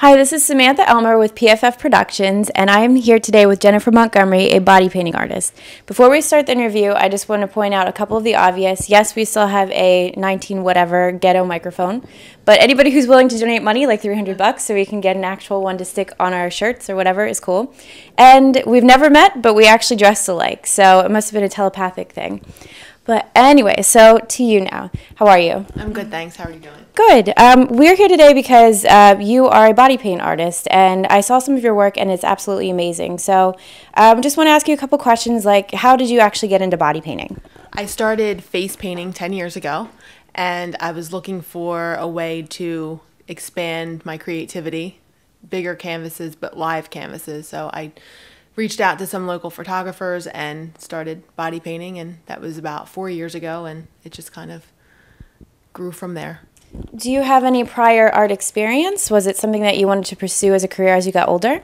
Hi, this is Samantha Elmer with PFF Productions, and I am here today with Jennifer Montgomery, a body painting artist. Before we start the interview, I just want to point out a couple of the obvious. Yes, we still have a 19 whatever ghetto microphone, but anybody who's willing to donate money, like $300, so we can get an actual one to stick on our shirts or whatever, is cool. And we've never met, but we actually dress alike, so it must have been a telepathic thing. But anyway, so to you now. How are you? I'm good, thanks. How are you doing? Good. We're here today because you are a body paint artist, and I saw some of your work, and it's absolutely amazing. So just want to ask you a couple questions, like how did you actually get into body painting? I started face painting 10 years ago, and I was looking for a way to expand my creativity, bigger canvases, but live canvases. So I reached out to some local photographers and started body painting, and that was about 4 years ago, and it just kind of grew from there. Do you have any prior art experience? Was it something that you wanted to pursue as a career as you got older?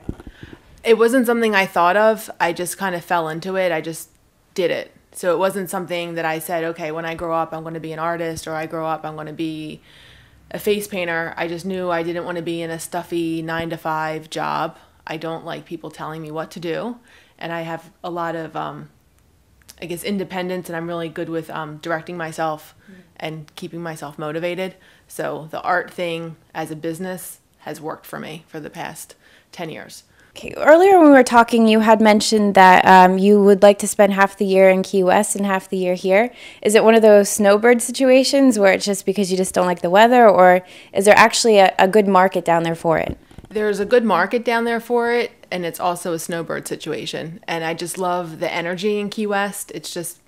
It wasn't something I thought of. I just kind of fell into it. I just did it. So it wasn't something that I said, okay, when I grow up, I'm going to be an artist, or I grow up, I'm going to be a face painter. I just knew I didn't want to be in a stuffy 9-to-5 job. I don't like people telling me what to do. And I have a lot of, I guess, independence, and I'm really good with directing myself and keeping myself motivated. So the art thing as a business has worked for me for the past 10 years. Okay. Earlier when we were talking, you had mentioned that you would like to spend half the year in Key West and half the year here. Is it one of those snowbird situations where it's just because you just don't like the weather, or is there actually a good market down there for it? There's a good market down there for it, and it's also a snowbird situation. And I just love the energy in Key West. It's just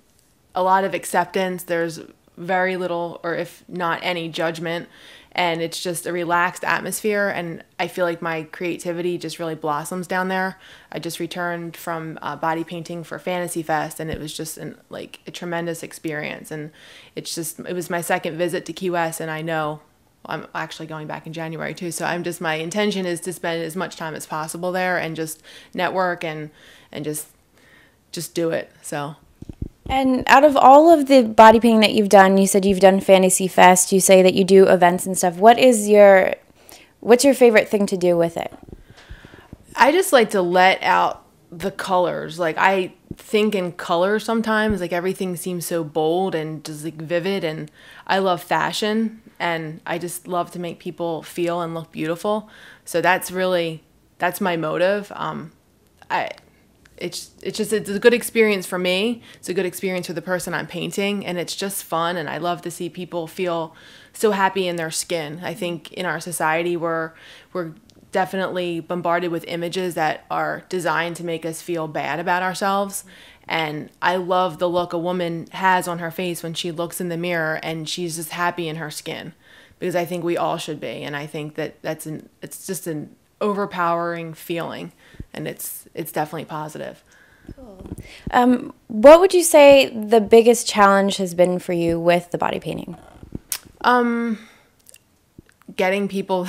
a lot of acceptance. There's very little, or if not any, judgment. And it's just a relaxed atmosphere. And I feel like my creativity just really blossoms down there. I just returned from body painting for Fantasy Fest, and it was just like a tremendous experience. And it was my second visit to Key West, and I know I'm actually going back in January too. So my intention is to spend as much time as possible there and just network and just do it. So. And out of all of the body painting that you've done, you said you've done Fantasy Fest, you say that you do events and stuff. What's your favorite thing to do with it? I just like to let out the colors. Like, I think in color sometimes, like everything seems so bold and just like vivid, and I love fashion, and I just love to make people feel and look beautiful. So that's my motive. It's a good experience for me. It's a good experience for the person I'm painting, and it's just fun, and I love to see people feel so happy in their skin. I think in our society we're definitely bombarded with images that are designed to make us feel bad about ourselves. And I love the look a woman has on her face when she looks in the mirror and she's just happy in her skin, because I think we all should be. And I think that it's just an overpowering feeling, and it's definitely positive. Cool. What would you say the biggest challenge has been for you with the body painting? Getting people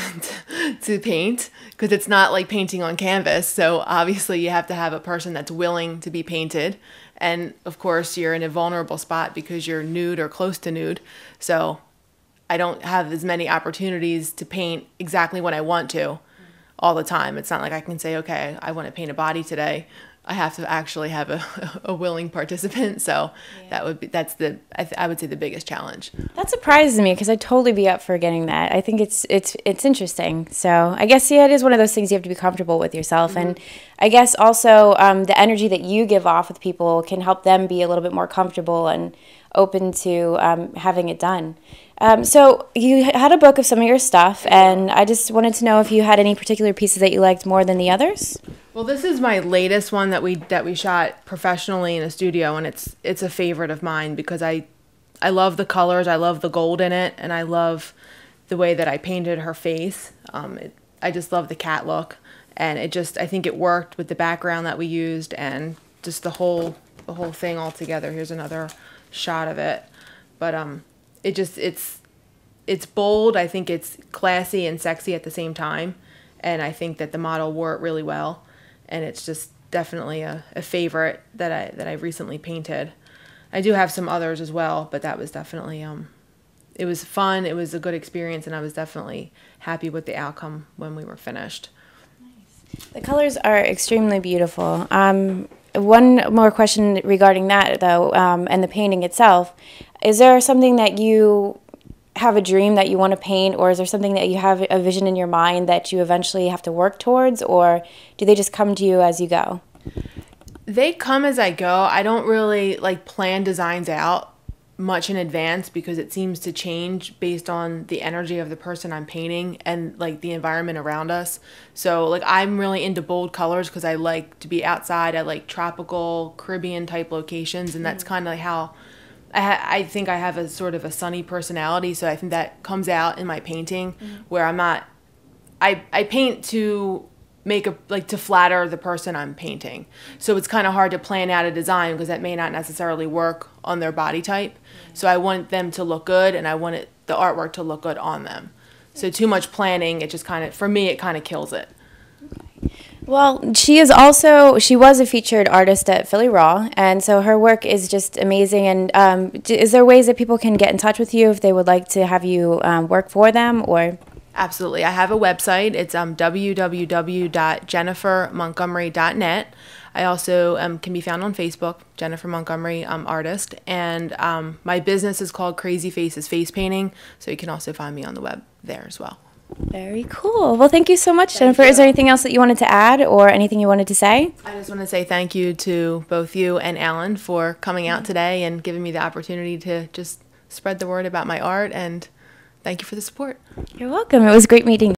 to paint, because it's not like painting on canvas. So obviously you have to have a person that's willing to be painted. And of course you're in a vulnerable spot because you're nude or close to nude. So I don't have as many opportunities to paint exactly what I want to all the time. It's not like I can say, okay, I want to paint a body today. I have to actually have a willing participant. So yeah. I would say the biggest challenge. That surprises me, because I'd totally be up for getting that. I think it's interesting. So I guess, yeah, it is one of those things you have to be comfortable with yourself. Mm-hmm. And I guess also the energy that you give off with people can help them be a little bit more comfortable and open to having it done. So you had a book of some of your stuff, and I just wanted to know if you had any particular pieces that you liked more than the others. Well, this is my latest one that we shot professionally in a studio, and it's a favorite of mine because I love the colors, I love the gold in it, and I love the way that I painted her face. I just love the cat look, and I think it worked with the background that we used, and just the whole thing all together. Here's another shot of it, but it's bold. I think it's classy and sexy at the same time, and I think that the model wore it really well, and it's just definitely a favorite that I recently painted. I do have some others as well, but that was definitely it was fun. It was a good experience, and I was definitely happy with the outcome when we were finished. The colors are extremely beautiful. One more question regarding that, though, and the painting itself. Is there something that you have a dream that you want to paint, or is there something that you have a vision in your mind that you eventually have to work towards, or do they just come to you as you go? They come as I go. I don't really like plan designs out much in advance because it seems to change based on the energy of the person I'm painting and like the environment around us. So like I'm really into bold colors because I like to be outside. I like tropical Caribbean type locations, and that's kind of like how I think I have a sort of a sunny personality. So I think that comes out in my painting where I'm not, I paint to make to flatter the person I'm painting. So it's kind of hard to plan out a design because that may not necessarily work on their body type. So I want them to look good, and I want the artwork to look good on them. So too much planning, it just kind of, for me, it kind of kills it. Well, she was a featured artist at Philly Raw, and so her work is just amazing. And is there ways that people can get in touch with you if they would like to have you work for them, or? Absolutely. I have a website. It's www.jennifermontgomery.net. I also can be found on Facebook, Jennifer Montgomery Artist. And my business is called Crazy Faces Face Painting, so you can also find me on the web there as well. Very cool. Well, thank you so much, Jennifer. Is there anything else that you wanted to add or anything you wanted to say? I just want to say thank you to both you and Alan for coming out today and giving me the opportunity to just spread the word about my art, and thank you for the support. You're welcome. It was great meeting you.